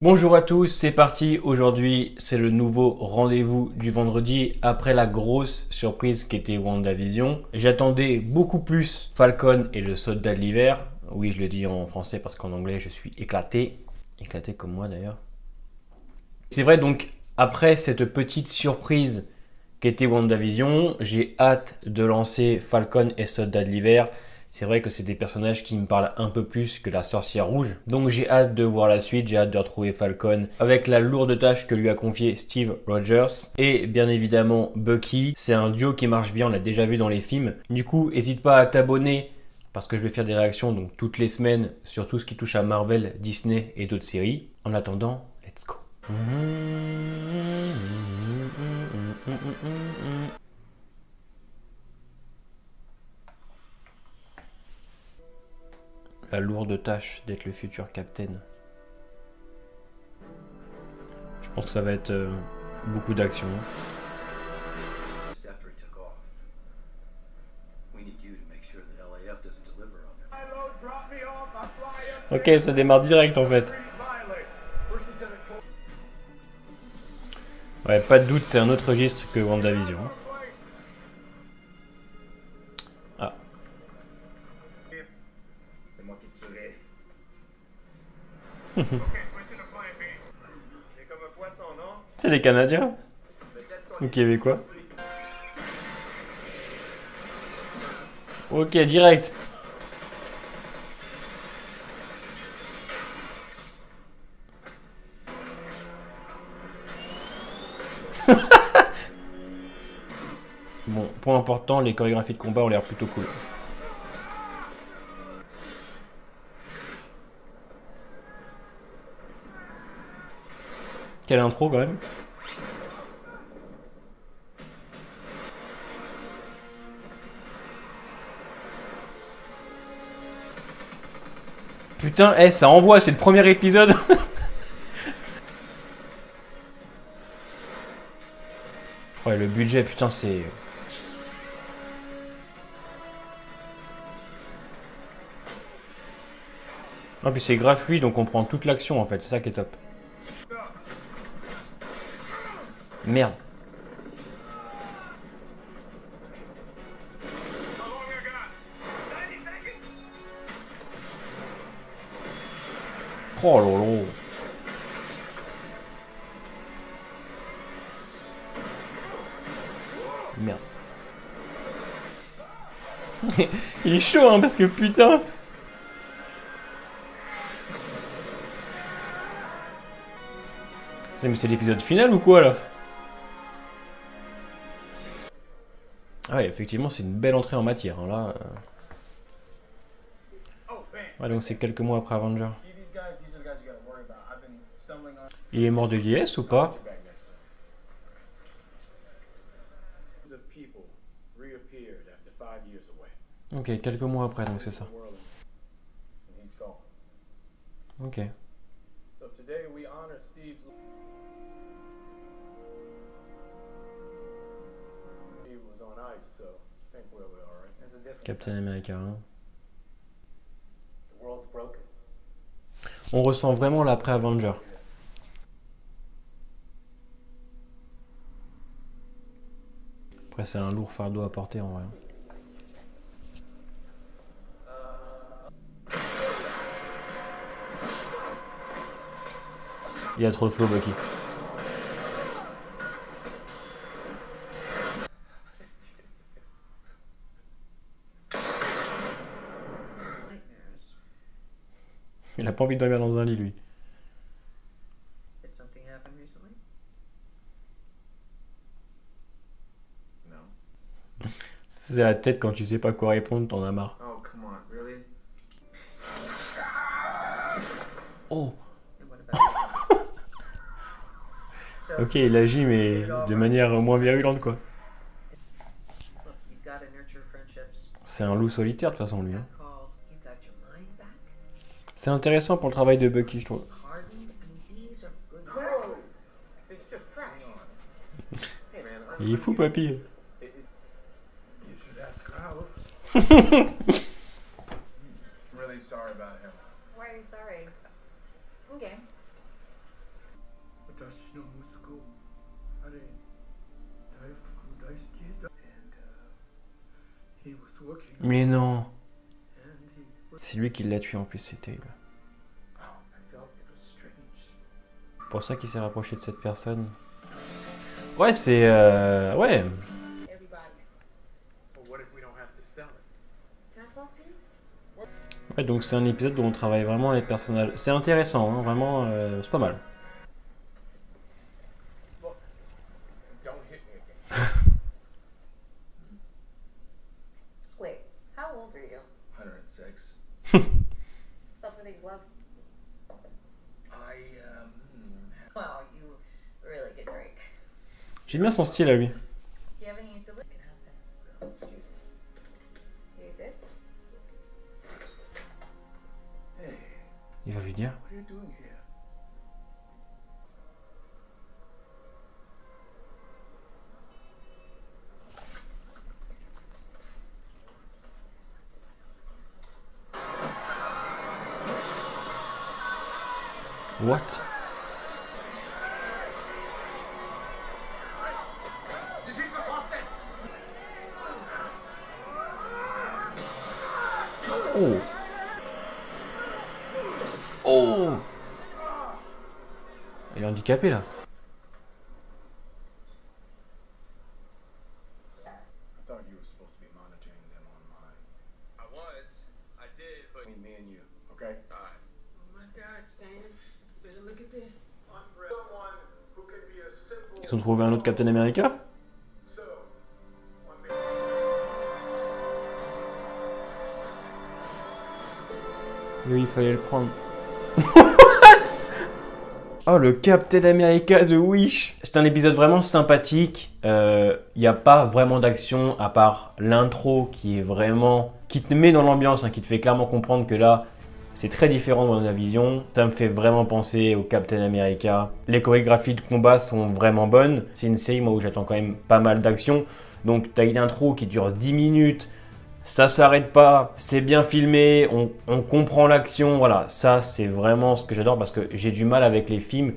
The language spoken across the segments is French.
Bonjour à tous, c'est parti. Aujourd'hui, c'est le nouveau rendez-vous du vendredi après la grosse surprise qu'était WandaVision. J'attendais beaucoup plus Falcon et le soldat de l'hiver. Oui, je le dis en français parce qu'en anglais, je suis éclaté. Éclaté comme moi d'ailleurs. C'est vrai, donc, après cette petite surprise qu'était WandaVision, j'ai hâte de lancer Falcon et soldat de l'hiver. C'est vrai que c'est des personnages qui me parlent un peu plus que la sorcière rouge. Donc j'ai hâte de voir la suite, j'ai hâte de retrouver Falcon avec la lourde tâche que lui a confiée Steve Rogers. Et bien évidemment Bucky, c'est un duo qui marche bien, on l'a déjà vu dans les films. Du coup, n'hésite pas à t'abonner parce que je vais faire des réactions donc toutes les semaines sur tout ce qui touche à Marvel, Disney et d'autres séries. En attendant, let's go. La lourde tâche d'être le futur Captain. Je pense que ça va être beaucoup d'action. Ok, ça démarre direct en fait. Ouais, pas de doute, c'est un autre registre que WandaVision. Ah. C'est moi qui tuerai. C'est les Canadiens? Ou Québécois? Ok, direct. Bon, point important, les chorégraphies de combat ont l'air plutôt cool. Quelle intro quand même. Putain, ça envoie, c'est le premier épisode. Ouais, le budget, putain, c'est... Ah, puis c'est grave fluide, donc on prend toute l'action en fait, c'est ça qui est top. Merde. Oh lolo. Merde. Il est chaud hein, parce que putain. Mais c'est l'épisode final ou quoi là? Ah ouais, effectivement, c'est une belle entrée en matière. Hein, là, ouais, donc c'est quelques mois après Avenger. Il est mort de vieillesse ou pas? Ok, quelques mois après, donc c'est ça. Ok. Captain America. Hein. On ressent vraiment l'après-Avenger. Après, c'est un lourd fardeau à porter en vrai. Il y a trop de flow, Bucky. Il a pas envie de dormir dans un lit, lui. C'est la tête quand tu sais pas quoi répondre, t'en as marre. Oh. Ok, il agit, mais de manière moins virulente, quoi. C'est un loup solitaire, de toute façon, lui. Hein. C'est intéressant pour le travail de Bucky, je trouve. Il est fou, papy. Mais non. C'est lui qui l'a tué en plus, c'est terrible. Pour ça qu'il s'est rapproché de cette personne. Ouais, c'est... ouais. Ouais, donc c'est un épisode où on travaille vraiment les personnages. C'est intéressant, hein, vraiment, c'est pas mal. Wait, how old are you? 106. Stop with these gloves. Wow, you really get Drake. J'aime bien son style à lui. Do you have any siblings? Can help it. You good? Hey, Il va lui dire. what are you doing here? What? Oh. Oh. Il est handicapé là. I thought you were supposed to be monitoring them online. I was. I did, but Between me and you, okay? alright. Oh my God, Sam. Better look at this. Someone who can be a simple. Ils ont trouvé un autre Captain America? So, one minute. Oui, il fallait le prendre. What? Oh, le Captain America de Wish. C'est un épisode vraiment sympathique. Il n'y a pas vraiment d'action à part l'intro qui est vraiment... qui te met dans l'ambiance, hein, qui te fait clairement comprendre que là, c'est très différent dans la vision. Ça me fait vraiment penser au Captain America. Les chorégraphies de combat sont vraiment bonnes. C'est une série moi, où j'attends quand même pas mal d'action. Donc, tu as une intro qui dure 10 minutes. Ça s'arrête pas, c'est bien filmé, on comprend l'action, voilà, ça c'est vraiment ce que j'adore parce que j'ai du mal avec les films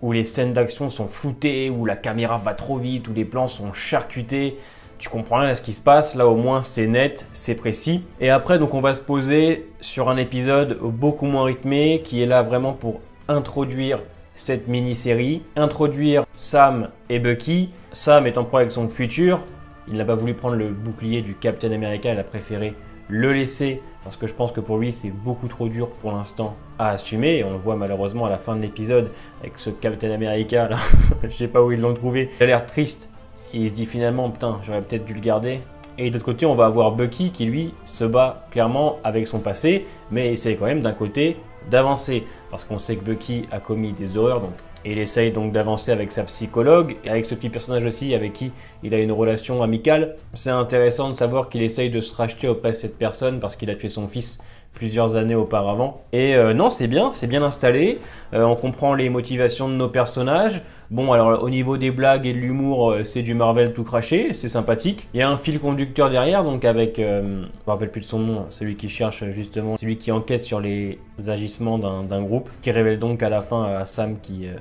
où les scènes d'action sont floutées, où la caméra va trop vite, où les plans sont charcutés, tu comprends rien à ce qui se passe, là au moins c'est net, c'est précis. Et après donc on va se poser sur un épisode beaucoup moins rythmé qui est là vraiment pour introduire cette mini-série, introduire Sam et Bucky, Sam étant pro avec son futur. Il n'a pas voulu prendre le bouclier du Captain America, il a préféré le laisser parce que je pense que pour lui c'est beaucoup trop dur pour l'instant à assumer et on le voit malheureusement à la fin de l'épisode avec ce Captain America là, je sais pas où ils l'ont trouvé, il a l'air triste, il se dit finalement putain j'aurais peut-être dû le garder. Et de l'autre côté on va avoir Bucky qui lui se bat clairement avec son passé mais essaie quand même d'un côté d'avancer parce qu'on sait que Bucky a commis des horreurs donc. Et il essaye donc d'avancer avec sa psychologue et avec ce petit personnage aussi avec qui il a une relation amicale. C'est intéressant de savoir qu'il essaye de se racheter auprès de cette personne parce qu'il a tué son fils plusieurs années auparavant. Et non, c'est bien installé. On comprend les motivations de nos personnages. Bon, alors au niveau des blagues et de l'humour, c'est du Marvel tout craché, c'est sympathique. Il y a un fil conducteur derrière, donc avec, je me rappelle plus de son nom, celui qui cherche justement, celui qui enquête sur les agissements d'un groupe, qui révèle donc à la fin à Sam qu'il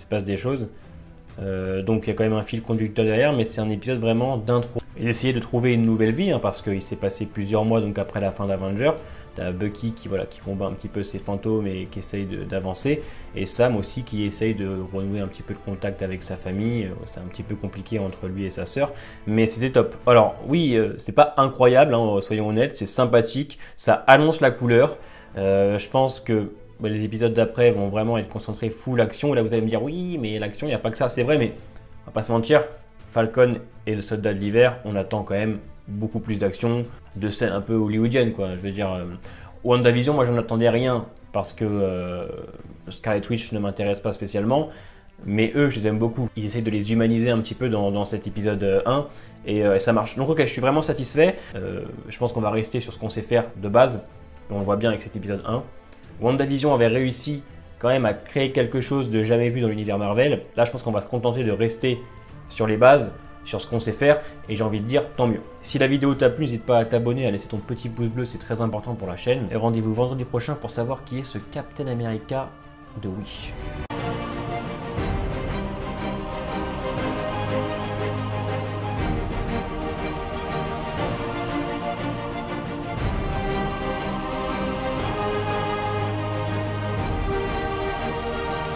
se passe des choses. Donc il y a quand même un fil conducteur derrière, mais c'est un épisode vraiment d'intro. Et d'essayer de trouver une nouvelle vie, hein, parce qu'il s'est passé plusieurs mois donc après la fin d'Avengers. T'as Bucky qui combat un petit peu ses fantômes et qui essaye d'avancer. Et Sam aussi qui essaye de renouer un petit peu de contact avec sa famille. C'est un petit peu compliqué entre lui et sa sœur. Mais c'était top. Alors oui, c'est pas incroyable, hein, soyons honnêtes. C'est sympathique. Ça annonce la couleur. Je pense que les épisodes d'après vont vraiment être concentrés full action. Et là vous allez me dire oui mais l'action il n'y a pas que ça. C'est vrai mais on va pas se mentir. Falcon et le soldat de l'hiver, on attend quand même beaucoup plus d'action, de scènes un peu hollywoodiennes quoi. Je veux dire, WandaVision, moi j'en attendais rien parce que Scarlet Witch ne m'intéresse pas spécialement, mais eux je les aime beaucoup. Ils essayent de les humaniser un petit peu dans cet épisode 1 et ça marche. Donc ok, je suis vraiment satisfait. Je pense qu'on va rester sur ce qu'on sait faire de base, et on le voit bien avec cet épisode 1. WandaVision avait réussi quand même à créer quelque chose de jamais vu dans l'univers Marvel. Là je pense qu'on va se contenter de rester sur les bases, sur ce qu'on sait faire, et j'ai envie de dire tant mieux. Si la vidéo t'a plu, n'hésite pas à t'abonner, à laisser ton petit pouce bleu, c'est très important pour la chaîne. Et rendez-vous vendredi prochain pour savoir qui est ce Captain America de Wish.